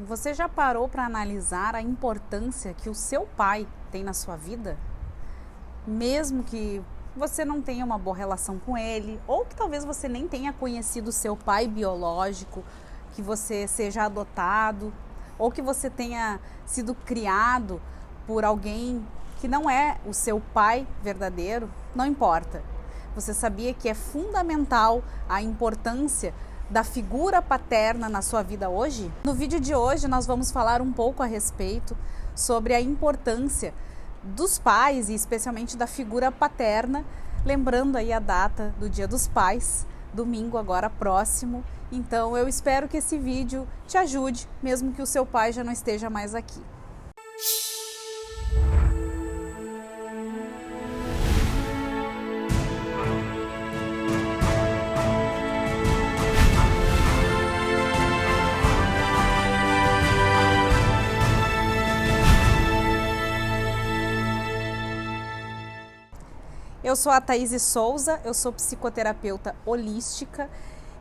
Você já parou para analisar a importância que o seu pai tem na sua vida? Mesmo que você não tenha uma boa relação com ele, ou que talvez você nem tenha conhecido o seu pai biológico, que você seja adotado, ou que você tenha sido criado por alguém que não é o seu pai verdadeiro, não importa. Você sabia que é fundamental a importância da figura paterna na sua vida hoje? No vídeo de hoje nós vamos falar um pouco a respeito sobre a importância dos pais e especialmente da figura paterna, lembrando aí a data do Dia dos Pais, domingo agora próximo. Então eu espero que esse vídeo te ajude, mesmo que o seu pai já não esteja mais aqui. Eu sou a Thaís Souza, eu sou psicoterapeuta holística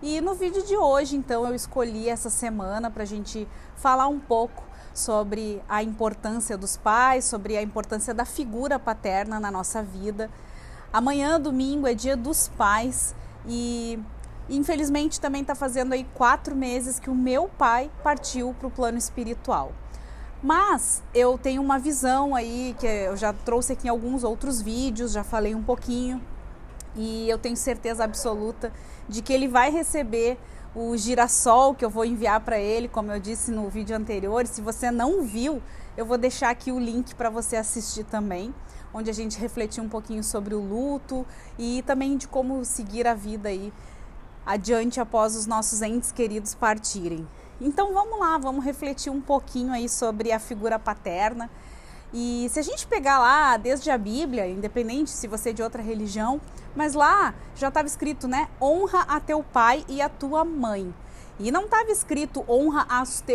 e no vídeo de hoje, então, eu escolhi essa semana para a gente falar um pouco sobre a importância dos pais, sobre a importância da figura paterna na nossa vida. Amanhã, domingo, é Dia dos Pais e infelizmente também está fazendo aí 4 meses que o meu pai partiu para o plano espiritual. Mas eu tenho uma visão aí, que eu já trouxe aqui em alguns outros vídeos, já falei um pouquinho, e eu tenho certeza absoluta de que ele vai receber o girassol que eu vou enviar para ele, como eu disse no vídeo anterior. E se você não viu, eu vou deixar aqui o link para você assistir também, onde a gente refletiu um pouquinho sobre o luto e também de como seguir a vida aí adiante após os nossos entes queridos partirem. Então vamos lá, vamos refletir um pouquinho aí sobre a figura paterna. E se a gente pegar lá desde a Bíblia, independente se você é de outra religião, mas lá já estava escrito, né? Honra a teu pai e a tua mãe. E não estava escrito honra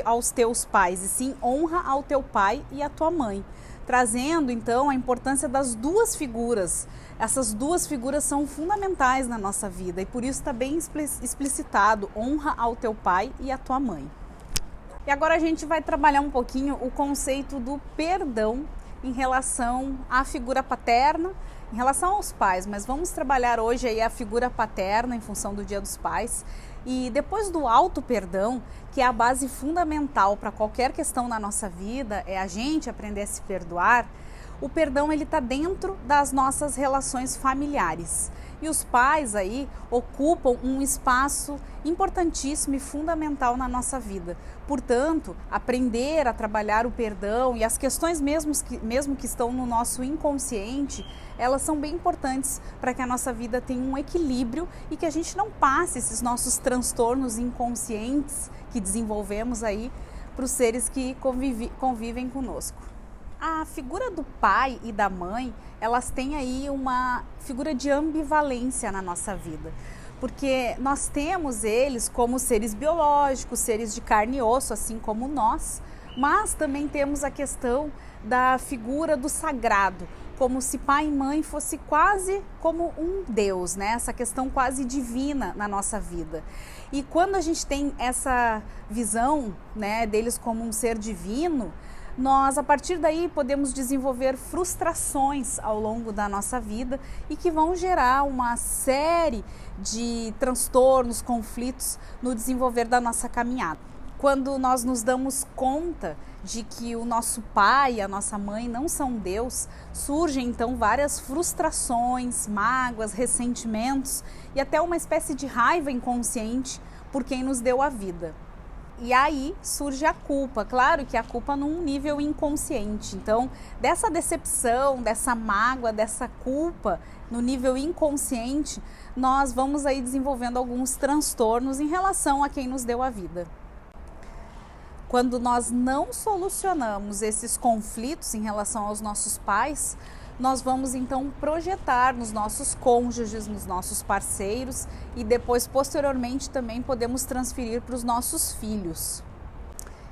aos teus pais, e sim honra ao teu pai e a tua mãe. Trazendo então a importância das duas figuras. Essas duas figuras são fundamentais na nossa vida e por isso está bem explicitado, honra ao teu pai e à tua mãe. E agora a gente vai trabalhar um pouquinho o conceito do perdão em relação à figura paterna, em relação aos pais, mas vamos trabalhar hoje aí a figura paterna em função do Dia dos Pais. E depois do auto-perdão, que é a base fundamental para qualquer questão na nossa vida, é a gente aprender a se perdoar. O perdão ele está dentro das nossas relações familiares. E os pais aí ocupam um espaço importantíssimo e fundamental na nossa vida. Portanto, aprender a trabalhar o perdão e as questões mesmo que estão no nosso inconsciente, elas são bem importantes para que a nossa vida tenha um equilíbrio e que a gente não passe esses nossos transtornos inconscientes que desenvolvemos aí para os seres que convivem conosco. A figura do pai e da mãe, elas têm aí uma figura de ambivalência na nossa vida, porque nós temos eles como seres biológicos, seres de carne e osso, assim como nós, mas também temos a questão da figura do sagrado, como se pai e mãe fosse quase como um Deus, né? Essa questão quase divina na nossa vida. E quando a gente tem essa visão, né, deles como um ser divino, nós, a partir daí, podemos desenvolver frustrações ao longo da nossa vida e que vão gerar uma série de transtornos, conflitos no desenvolver da nossa caminhada. Quando nós nos damos conta de que o nosso pai e a nossa mãe não são Deus, surgem então várias frustrações, mágoas, ressentimentos e até uma espécie de raiva inconsciente por quem nos deu a vida. E aí surge a culpa, claro que a culpa num nível inconsciente. Então, dessa decepção, dessa mágoa, dessa culpa no nível inconsciente, nós vamos aí desenvolvendo alguns transtornos em relação a quem nos deu a vida. Quando nós não solucionamos esses conflitos em relação aos nossos pais, nós vamos então projetar nos nossos cônjuges, nos nossos parceiros e depois, posteriormente, também podemos transferir para os nossos filhos.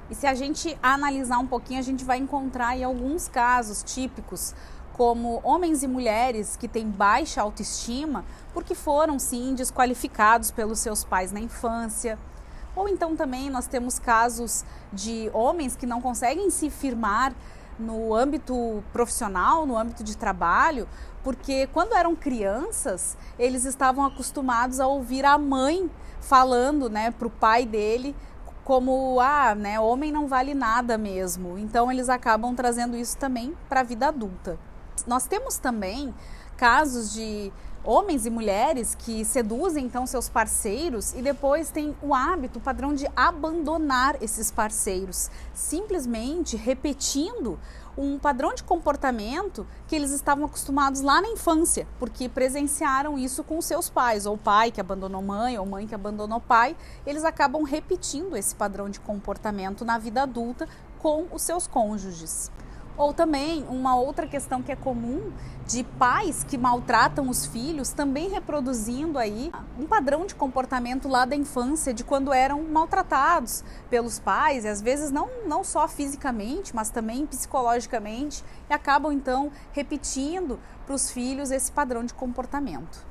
E se a gente analisar um pouquinho, a gente vai encontrar aí alguns casos típicos, como homens e mulheres que têm baixa autoestima porque foram, sim, desqualificados pelos seus pais na infância, Ou então também nós temos casos de homens que não conseguem se firmar no âmbito profissional, no âmbito de trabalho, porque quando eram crianças, eles estavam acostumados a ouvir a mãe falando, né, para o pai dele, como, né, homem não vale nada mesmo. Então eles acabam trazendo isso também para a vida adulta. Nós temos também casos de homens e mulheres que seduzem então seus parceiros e depois têm o hábito, o padrão de abandonar esses parceiros, simplesmente repetindo um padrão de comportamento que eles estavam acostumados lá na infância, porque presenciaram isso com seus pais, ou pai que abandonou mãe, ou mãe que abandonou pai. Eles acabam repetindo esse padrão de comportamento na vida adulta com os seus cônjuges. Ou também, uma outra questão que é comum, de pais que maltratam os filhos, também reproduzindo aí um padrão de comportamento lá da infância, de quando eram maltratados pelos pais, e às vezes não só fisicamente, mas também psicologicamente, e acabam então repetindo para os filhos esse padrão de comportamento.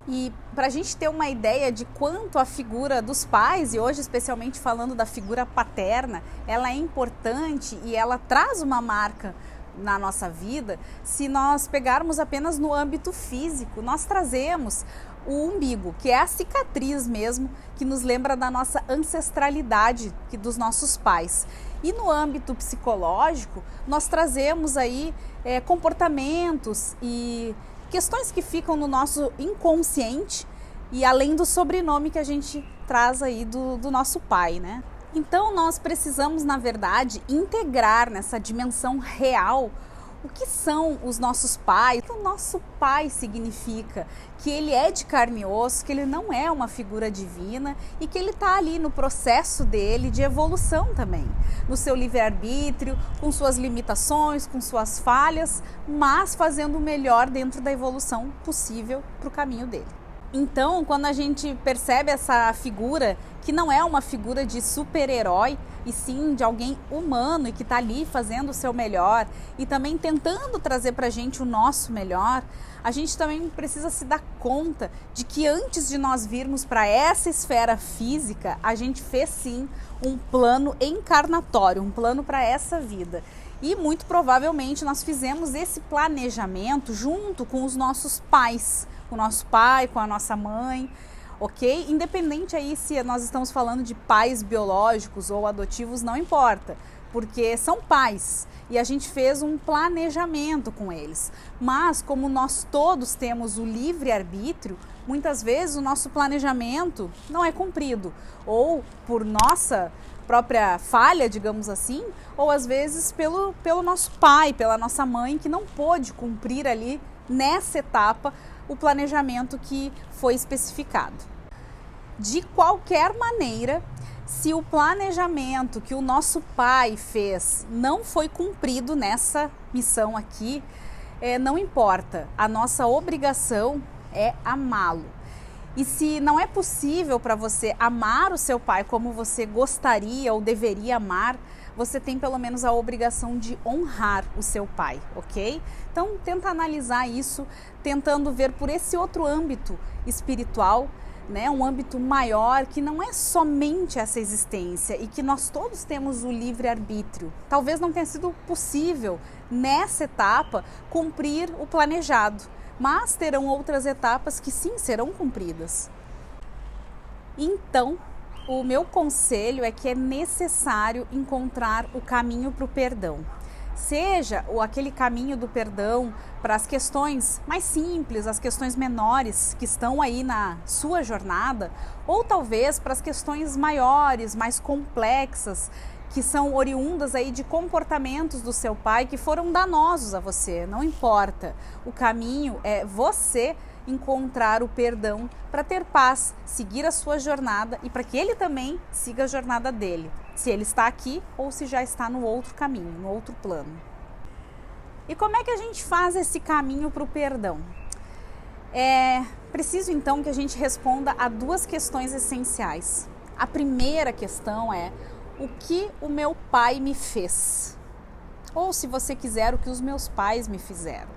E para a gente ter uma ideia de quanto a figura dos pais, e hoje especialmente falando da figura paterna, ela é importante e ela traz uma marca na nossa vida, se nós pegarmos apenas no âmbito físico, nós trazemos o umbigo, que é a cicatriz mesmo, que nos lembra da nossa ancestralidade, que dos nossos pais. E no âmbito psicológico, nós trazemos aí comportamentos e questões que ficam no nosso inconsciente e além do sobrenome que a gente traz aí do nosso pai, né? Então nós precisamos, na verdade, integrar nessa dimensão real o que são os nossos pais, o que o nosso pai significa, que ele é de carne e osso, que ele não é uma figura divina e que ele está ali no processo dele de evolução também, no seu livre-arbítrio, com suas limitações, com suas falhas, mas fazendo o melhor dentro da evolução possível para o caminho dele. Então, quando a gente percebe essa figura, que não é uma figura de super-herói, e sim de alguém humano e que está ali fazendo o seu melhor e também tentando trazer para a gente o nosso melhor, a gente também precisa se dar conta de que antes de nós virmos para essa esfera física, a gente fez sim um plano encarnatório, um plano para essa vida. E muito provavelmente nós fizemos esse planejamento junto com os nossos pais, com o nosso pai, com a nossa mãe, ok? Independente aí se nós estamos falando de pais biológicos ou adotivos, não importa, porque são pais e a gente fez um planejamento com eles. Mas como nós todos temos o livre-arbítrio, muitas vezes o nosso planejamento não é cumprido, ou por nossa própria falha, digamos assim, ou às vezes pelo nosso pai, pela nossa mãe, que não pôde cumprir ali nessa etapa o planejamento que foi especificado. De qualquer maneira, se o planejamento que o nosso pai fez não foi cumprido nessa missão aqui, não importa, a nossa obrigação é amá-lo. E se não é possível para você amar o seu pai como você gostaria ou deveria amar, você tem pelo menos a obrigação de honrar o seu pai, ok? Então tenta analisar isso, tentando ver por esse outro âmbito espiritual, né? Um âmbito maior que não é somente essa existência e que nós todos temos o livre-arbítrio. Talvez não tenha sido possível nessa etapa cumprir o planejado, mas terão outras etapas que sim serão cumpridas. Então, o meu conselho é que é necessário encontrar o caminho para o perdão. Seja aquele caminho do perdão para as questões mais simples, as questões menores que estão aí na sua jornada, ou talvez para as questões maiores, mais complexas, que são oriundas aí de comportamentos do seu pai que foram danosos a você. Não importa, o caminho é você encontrar o perdão para ter paz, seguir a sua jornada e para que ele também siga a jornada dele, se ele está aqui ou se já está no outro caminho, no outro plano. E como é que a gente faz esse caminho para o perdão? É preciso então que a gente responda a duas questões essenciais. A primeira questão é: o que o meu pai me fez? Ou, se você quiser, o que os meus pais me fizeram.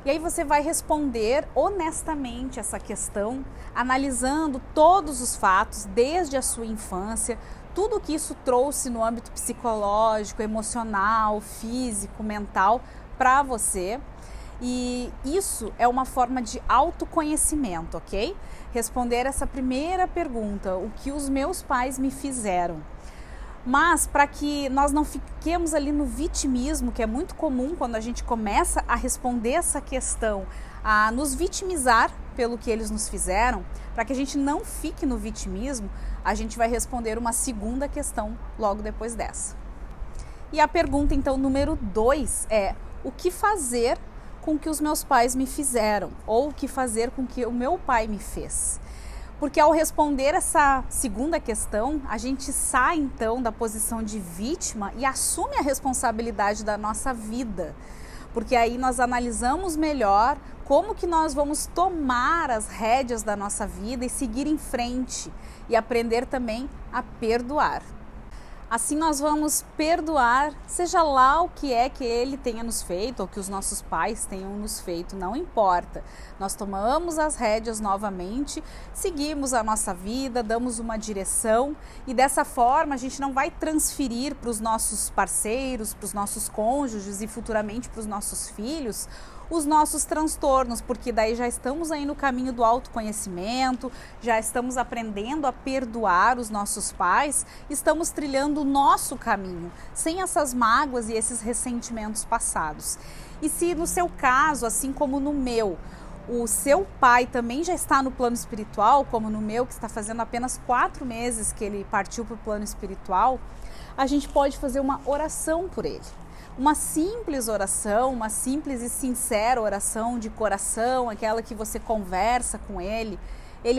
E aí você vai responder honestamente essa questão, analisando todos os fatos desde a sua infância, tudo que isso trouxe no âmbito psicológico, emocional, físico, mental para você. E isso é uma forma de autoconhecimento, ok? Responder essa primeira pergunta, o que os meus pais me fizeram. Mas para que nós não fiquemos ali no vitimismo, que é muito comum quando a gente começa a responder essa questão, a nos vitimizar pelo que eles nos fizeram, para que a gente não fique no vitimismo, a gente vai responder uma segunda questão logo depois dessa. E a pergunta então número 2 é: o que fazer com o que os meus pais me fizeram? Ou o que fazer com o que o meu pai me fez? Porque ao responder essa segunda questão, a gente sai então da posição de vítima e assume a responsabilidade da nossa vida. Porque aí nós analisamos melhor como que nós vamos tomar as rédeas da nossa vida e seguir em frente e aprender também a perdoar. Assim nós vamos perdoar, seja lá o que é que ele tenha nos feito ou que os nossos pais tenham nos feito, não importa. Nós tomamos as rédeas novamente, seguimos a nossa vida, damos uma direção e dessa forma a gente não vai transferir para os nossos parceiros, para os nossos cônjuges e futuramente para os nossos filhos os nossos transtornos, porque daí já estamos aí no caminho do autoconhecimento, já estamos aprendendo a perdoar os nossos pais, estamos trilhando o nosso caminho, sem essas mágoas e esses ressentimentos passados. E se no seu caso, assim como no meu, o seu pai também já está no plano espiritual, como no meu, que está fazendo apenas 4 meses que ele partiu para o plano espiritual, a gente pode fazer uma oração por ele. Uma simples oração, uma simples e sincera oração de coração, aquela que você conversa com ele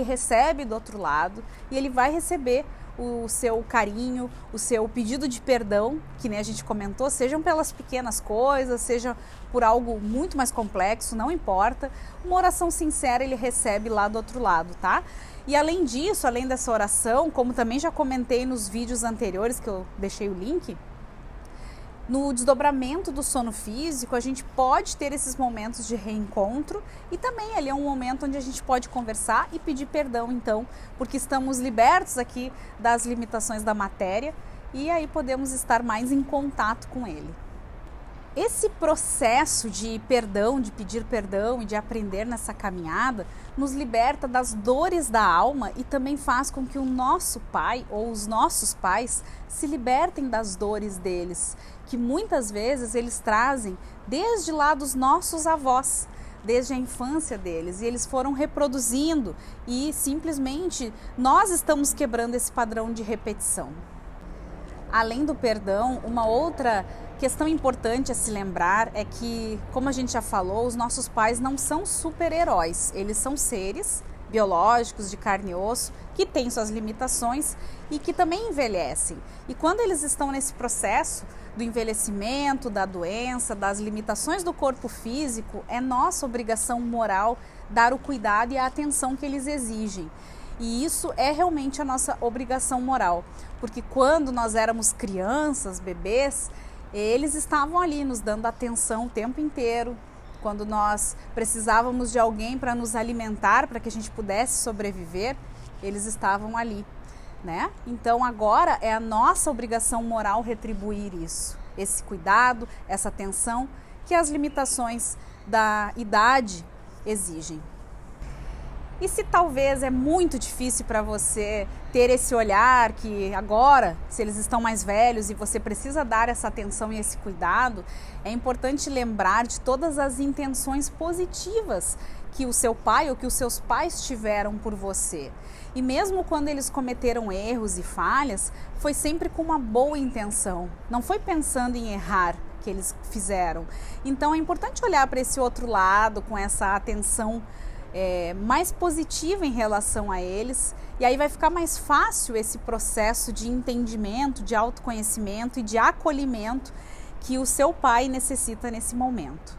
recebe do outro lado e ele vai receber o seu carinho, o seu pedido de perdão, que nem a gente comentou, sejam pelas pequenas coisas, seja por algo muito mais complexo, não importa. Uma oração sincera ele recebe lá do outro lado, tá? E além disso, além dessa oração, como também já comentei nos vídeos anteriores que eu deixei o link, no desdobramento do sono físico, a gente pode ter esses momentos de reencontro e também ali é um momento onde a gente pode conversar e pedir perdão, então, porque estamos libertos aqui das limitações da matéria e aí podemos estar mais em contato com ele. Esse processo de perdão, de pedir perdão e de aprender nessa caminhada nos liberta das dores da alma e também faz com que o nosso pai ou os nossos pais se libertem das dores deles, que muitas vezes eles trazem desde lá dos nossos avós, desde a infância deles, e eles foram reproduzindo e simplesmente nós estamos quebrando esse padrão de repetição. Além do perdão, uma outra questão importante a se lembrar é que, como a gente já falou, os nossos pais não são super-heróis, eles são seres biológicos, de carne e osso, que têm suas limitações e que também envelhecem. E quando eles estão nesse processo do envelhecimento, da doença, das limitações do corpo físico, é nossa obrigação moral dar o cuidado e a atenção que eles exigem. E isso é realmente a nossa obrigação moral, porque quando nós éramos crianças, bebês, eles estavam ali nos dando atenção o tempo inteiro. Quando nós precisávamos de alguém para nos alimentar, para que a gente pudesse sobreviver, eles estavam ali, né? Então agora é a nossa obrigação moral retribuir isso, esse cuidado, essa atenção que as limitações da idade exigem. E se talvez é muito difícil para você ter esse olhar que agora, se eles estão mais velhos e você precisa dar essa atenção e esse cuidado, é importante lembrar de todas as intenções positivas que o seu pai ou que os seus pais tiveram por você. E mesmo quando eles cometeram erros e falhas, foi sempre com uma boa intenção, não foi pensando em errar que eles fizeram. Então é importante olhar para esse outro lado com essa atenção mais positiva em relação a eles, e aí vai ficar mais fácil esse processo de entendimento, de autoconhecimento e de acolhimento que o seu pai necessita nesse momento.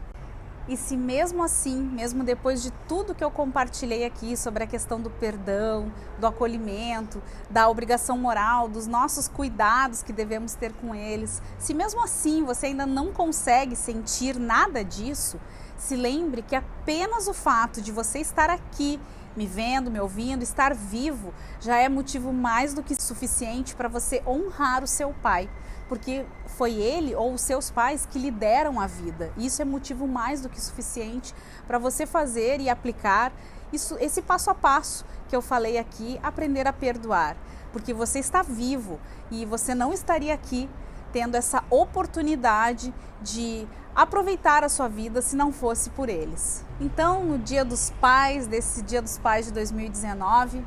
E se mesmo assim, mesmo depois de tudo que eu compartilhei aqui sobre a questão do perdão, do acolhimento, da obrigação moral, dos nossos cuidados que devemos ter com eles, se mesmo assim você ainda não consegue sentir nada disso, se lembre que apenas o fato de você estar aqui, me vendo, me ouvindo, estar vivo, já é motivo mais do que suficiente para você honrar o seu pai. Porque foi ele ou os seus pais que lhe deram a vida. Isso é motivo mais do que suficiente para você fazer e aplicar esse passo a passo que eu falei aqui, aprender a perdoar. Porque você está vivo e você não estaria aqui tendo essa oportunidade de aproveitar a sua vida se não fosse por eles. Então, no Dia dos Pais, desse Dia dos Pais de 2019,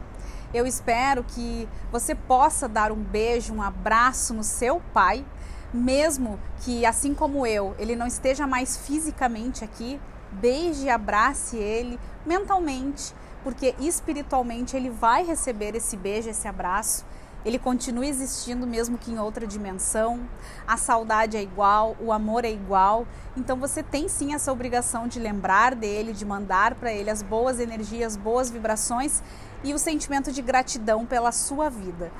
eu espero que você possa dar um beijo, um abraço no seu pai, mesmo que, assim como eu, ele não esteja mais fisicamente aqui, beije e abrace ele mentalmente, porque espiritualmente ele vai receber esse beijo, esse abraço. Ele continua existindo mesmo que em outra dimensão, a saudade é igual, o amor é igual, então você tem sim essa obrigação de lembrar dele, de mandar para ele as boas energias, boas vibrações e o sentimento de gratidão pela sua vida.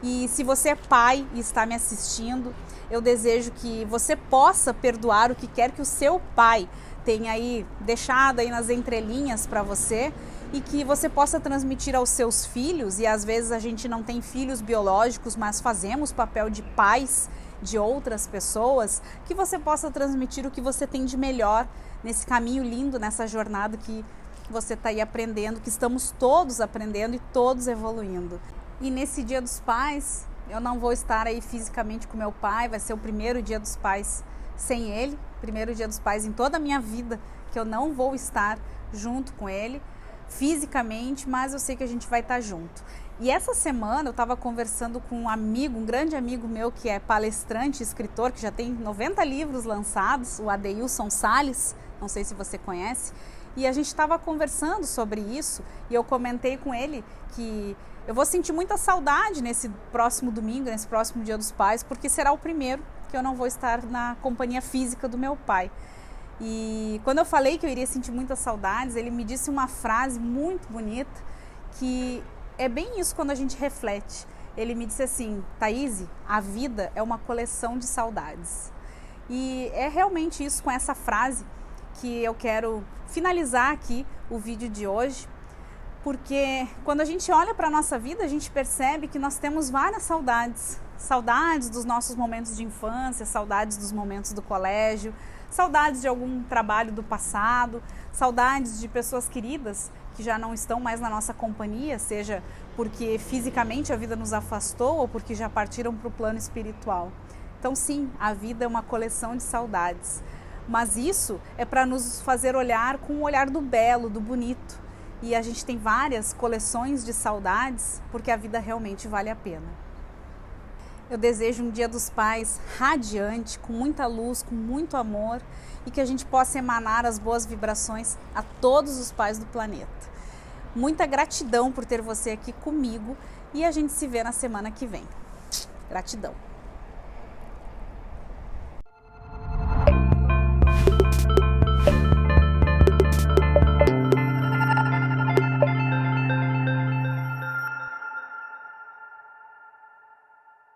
E se você é pai e está me assistindo, eu desejo que você possa perdoar o que quer que o seu pai tenha aí deixado aí nas entrelinhas para você, e que você possa transmitir aos seus filhos, e às vezes a gente não tem filhos biológicos, mas fazemos papel de pais de outras pessoas, que você possa transmitir o que você tem de melhor nesse caminho lindo, nessa jornada que você está aí aprendendo, que estamos todos aprendendo e todos evoluindo. E nesse Dia dos Pais, eu não vou estar aí fisicamente com meu pai, vai ser o primeiro Dia dos Pais sem ele, primeiro Dia dos Pais em toda a minha vida, que eu não vou estar junto com ele, fisicamente, mas eu sei que a gente vai estar junto. E essa semana eu estava conversando com um amigo, um grande amigo meu que é palestrante, escritor, que já tem 90 livros lançados, o Adeilson Salles, não sei se você conhece, e a gente estava conversando sobre isso e eu comentei com ele que eu vou sentir muita saudade nesse próximo domingo, nesse próximo Dia dos Pais, porque será o primeiro que eu não vou estar na companhia física do meu pai. E quando eu falei que eu iria sentir muitas saudades, ele me disse uma frase muito bonita, que é bem isso quando a gente reflete. Ele me disse assim: Thaíse, a vida é uma coleção de saudades. E é realmente isso, com essa frase, que eu quero finalizar aqui o vídeo de hoje, porque quando a gente olha para a nossa vida, a gente percebe que nós temos várias saudades. Saudades dos nossos momentos de infância, saudades dos momentos do colégio, saudades de algum trabalho do passado, saudades de pessoas queridas que já não estão mais na nossa companhia, seja porque fisicamente a vida nos afastou ou porque já partiram para o plano espiritual. Então sim, a vida é uma coleção de saudades, mas isso é para nos fazer olhar com o olhar do belo, do bonito. E a gente tem várias coleções de saudades porque a vida realmente vale a pena. Eu desejo um Dia dos Pais radiante, com muita luz, com muito amor, e que a gente possa emanar as boas vibrações a todos os pais do planeta. Muita gratidão por ter você aqui comigo e a gente se vê na semana que vem. Gratidão.